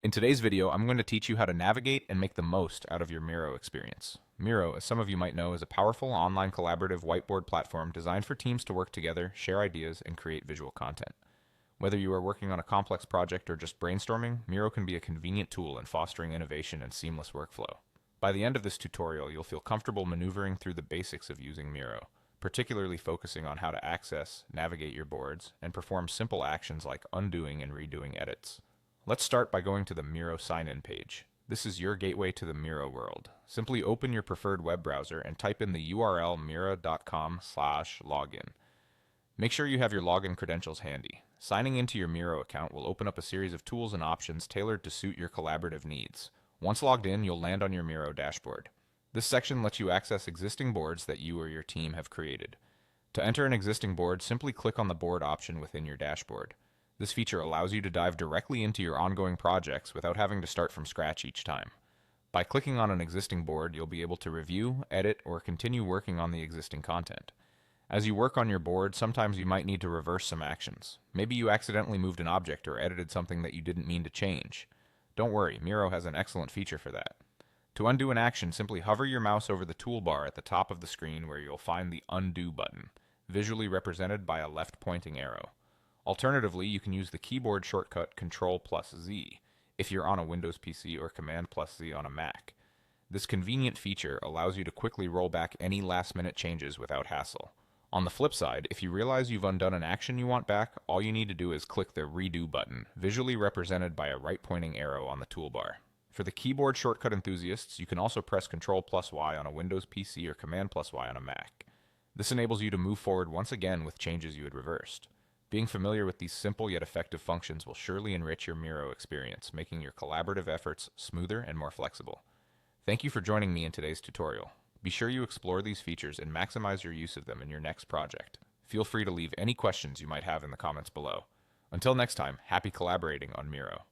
In today's video, I'm going to teach you how to navigate and make the most out of your Miro experience. Miro, as some of you might know, is a powerful online collaborative whiteboard platform designed for teams to work together, share ideas, and create visual content. Whether you are working on a complex project or just brainstorming, Miro can be a convenient tool in fostering innovation and seamless workflow. By the end of this tutorial, you'll feel comfortable maneuvering through the basics of using Miro, particularly focusing on how to access, navigate your boards, and perform simple actions like undoing and redoing edits. Let's start by going to the Miro sign-in page. This is your gateway to the Miro world. Simply open your preferred web browser and type in the URL miro.com/login. Make sure you have your login credentials handy. Signing into your Miro account will open up a series of tools and options tailored to suit your collaborative needs. Once logged in, you'll land on your Miro dashboard. This section lets you access existing boards that you or your team have created. To enter an existing board, simply click on the board option within your dashboard. This feature allows you to dive directly into your ongoing projects without having to start from scratch each time. By clicking on an existing board, you'll be able to review, edit, or continue working on the existing content. As you work on your board, sometimes you might need to reverse some actions. Maybe you accidentally moved an object or edited something that you didn't mean to change. Don't worry, Miro has an excellent feature for that. To undo an action, simply hover your mouse over the toolbar at the top of the screen where you'll find the Undo button, visually represented by a left-pointing arrow. Alternatively, you can use the keyboard shortcut Ctrl+Z if you're on a Windows PC or Command+Z on a Mac. This convenient feature allows you to quickly roll back any last-minute changes without hassle. On the flip side, if you realize you've undone an action you want back, all you need to do is click the Redo button, visually represented by a right-pointing arrow on the toolbar. For the keyboard shortcut enthusiasts, you can also press Ctrl+Y on a Windows PC or Command+Y on a Mac. This enables you to move forward once again with changes you had reversed. Being familiar with these simple yet effective functions will surely enrich your Miro experience, making your collaborative efforts smoother and more flexible. Thank you for joining me in today's tutorial. Be sure you explore these features and maximize your use of them in your next project. Feel free to leave any questions you might have in the comments below. Until next time, happy collaborating on Miro.